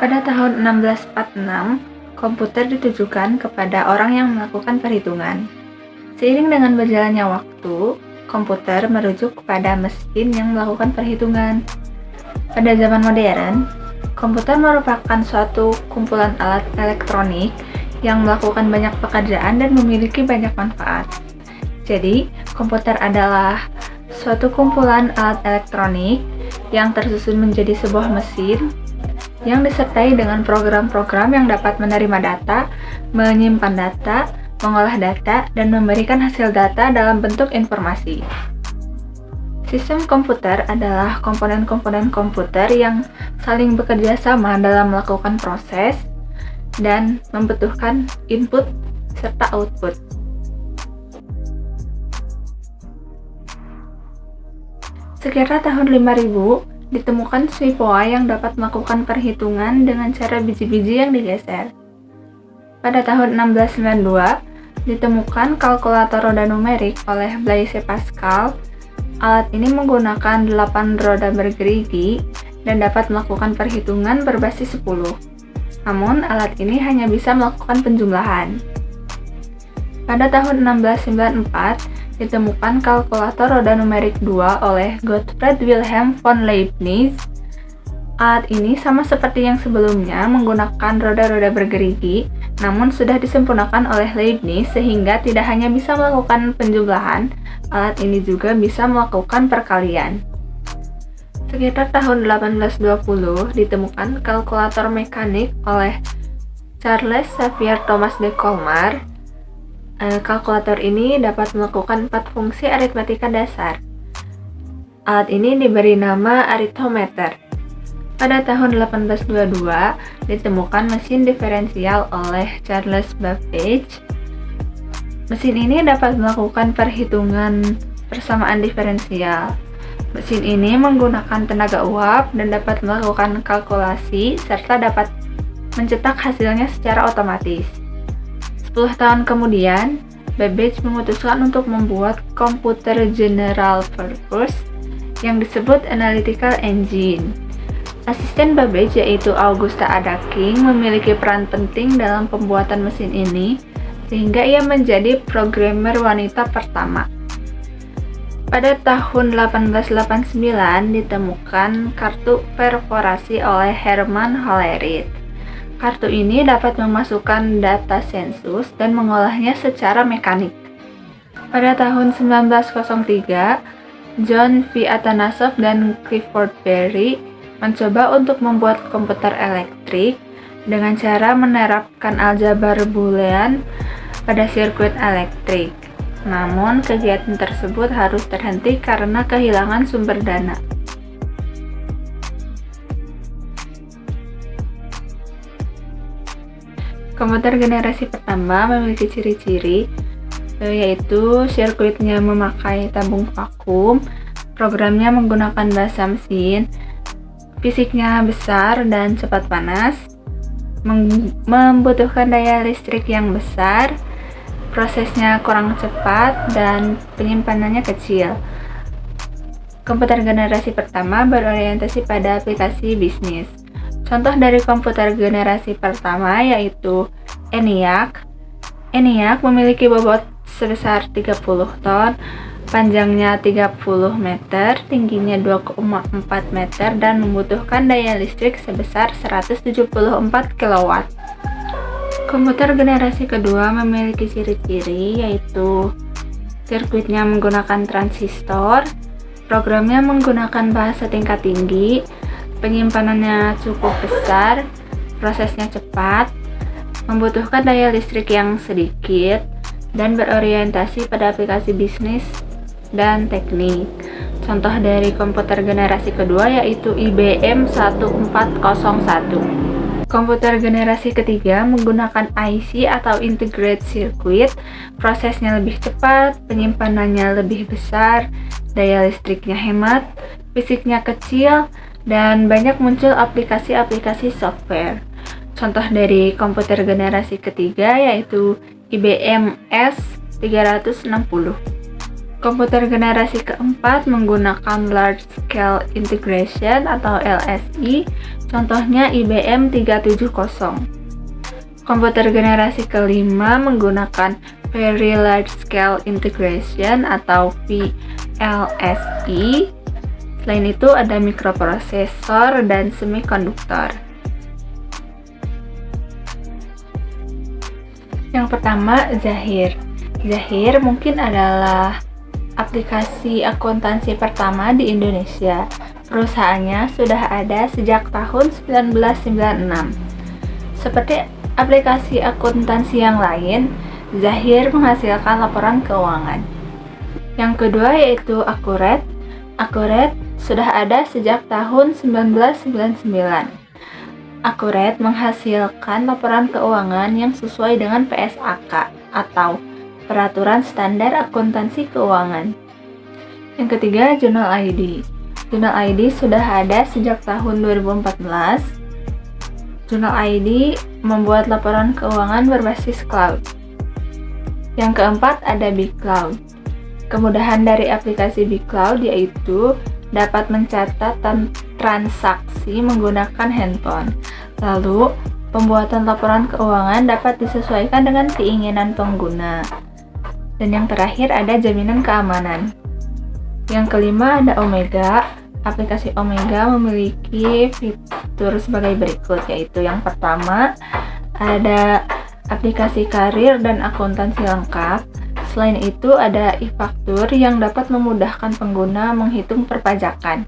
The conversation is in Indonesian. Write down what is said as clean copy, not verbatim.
Pada tahun 1646, komputer ditujukan kepada orang yang melakukan perhitungan. Seiring dengan berjalannya waktu, komputer merujuk kepada mesin yang melakukan perhitungan. Pada zaman modern, komputer merupakan suatu kumpulan alat elektronik yang melakukan banyak pekerjaan dan memiliki banyak manfaat. Jadi, komputer adalah suatu kumpulan alat elektronik yang tersusun menjadi sebuah mesin yang disertai dengan program-program yang dapat menerima data, menyimpan data, mengolah data, dan memberikan hasil data dalam bentuk informasi. Sistem komputer adalah komponen-komponen komputer yang saling bekerja sama dalam melakukan proses dan membutuhkan input serta output. Sekitar tahun 5000, ditemukan Swipoa yang dapat melakukan perhitungan dengan cara biji-biji yang digeser. Pada tahun 1692, ditemukan kalkulator roda numerik oleh Blaise Pascal. Alat ini menggunakan 8 roda bergerigi dan dapat melakukan perhitungan berbasis 10. Namun, alat ini hanya bisa melakukan penjumlahan. Pada tahun 1694, ditemukan kalkulator roda numerik 2 oleh Gottfried Wilhelm von Leibniz. Alat ini sama seperti yang sebelumnya menggunakan roda-roda bergerigi, namun sudah disempurnakan oleh Leibniz sehingga tidak hanya bisa melakukan penjumlahan, alat ini juga bisa melakukan perkalian. Sekitar tahun 1820 ditemukan kalkulator mekanik oleh Charles Xavier Thomas de Colmar. Kalkulator ini dapat melakukan 4 fungsi aritmatika dasar. Alat ini diberi nama arithmeter. Pada tahun 1822, ditemukan mesin diferensial oleh Charles Babbage. Mesin ini dapat melakukan perhitungan persamaan diferensial. Mesin ini menggunakan tenaga uap dan dapat melakukan kalkulasi serta dapat mencetak hasilnya secara otomatis. 10 tahun kemudian, Babbage memutuskan untuk membuat komputer general purpose yang disebut Analytical Engine. Asisten Babbage yaitu Augusta Ada King memiliki peran penting dalam pembuatan mesin ini, sehingga ia menjadi programmer wanita pertama. Pada tahun 1889 ditemukan kartu perforasi oleh Hermann Hollerith. Kartu ini dapat memasukkan data sensus dan mengolahnya secara mekanik. Pada tahun 1903, John V. Atanasov dan Clifford Berry mencoba untuk membuat komputer elektrik dengan cara menerapkan aljabar Boolean pada sirkuit elektrik. Namun, kegiatan tersebut harus terhenti karena kehilangan sumber dana. Komputer generasi pertama memiliki ciri-ciri yaitu sirkuitnya memakai tabung vakum, programnya menggunakan bahasa mesin, fisiknya besar dan cepat panas, membutuhkan daya listrik yang besar, prosesnya kurang cepat, dan penyimpanannya kecil. Komputer generasi pertama berorientasi pada aplikasi bisnis. Contoh dari komputer generasi pertama yaitu ENIAC. ENIAC memiliki bobot sebesar 30 ton, panjangnya 30 meter, tingginya 2,4 meter, dan membutuhkan daya listrik sebesar 174 kW. Komputer generasi kedua memiliki ciri-ciri yaitu sirkuitnya menggunakan transistor, programnya menggunakan bahasa tingkat tinggi, penyimpanannya cukup besar, prosesnya cepat, membutuhkan daya listrik yang sedikit, dan berorientasi pada aplikasi bisnis dan teknik. Contoh dari komputer generasi kedua yaitu IBM 1401. Komputer generasi ketiga menggunakan IC atau Integrated Circuit, prosesnya lebih cepat, penyimpanannya lebih besar, daya listriknya hemat, fisiknya kecil, dan banyak muncul aplikasi-aplikasi software. Contoh dari komputer generasi ketiga yaitu IBM S360. Komputer generasi keempat menggunakan Large Scale Integration atau LSI, contohnya IBM 370. Komputer generasi kelima menggunakan Very Large Scale Integration atau VLSI. Selain itu ada mikroprosesor dan semikonduktor. Yang pertama, Zahir. Zahir mungkin adalah aplikasi akuntansi pertama di Indonesia. Perusahaannya sudah ada sejak tahun 1996. Seperti aplikasi akuntansi yang lain, Zahir menghasilkan laporan keuangan. Yang kedua yaitu Accurate. Accurate sudah ada sejak tahun 1999. Accurate menghasilkan laporan keuangan yang sesuai dengan PSAK atau Peraturan Standar Akuntansi Keuangan. Yang ketiga, Jurnal ID. Jurnal ID sudah ada sejak tahun 2014. Jurnal ID membuat laporan keuangan berbasis cloud. Yang keempat, ada BigCloud. Kemudahan dari aplikasi BigCloud yaitu dapat mencatat transaksi menggunakan handphone. Lalu, pembuatan laporan keuangan dapat disesuaikan dengan keinginan pengguna. Dan yang terakhir ada jaminan keamanan. Yang kelima ada Omega. Aplikasi Omega memiliki fitur sebagai berikut, yaitu yang pertama ada aplikasi karir dan akuntansi lengkap. Selain itu ada e-faktur yang dapat memudahkan pengguna menghitung perpajakan.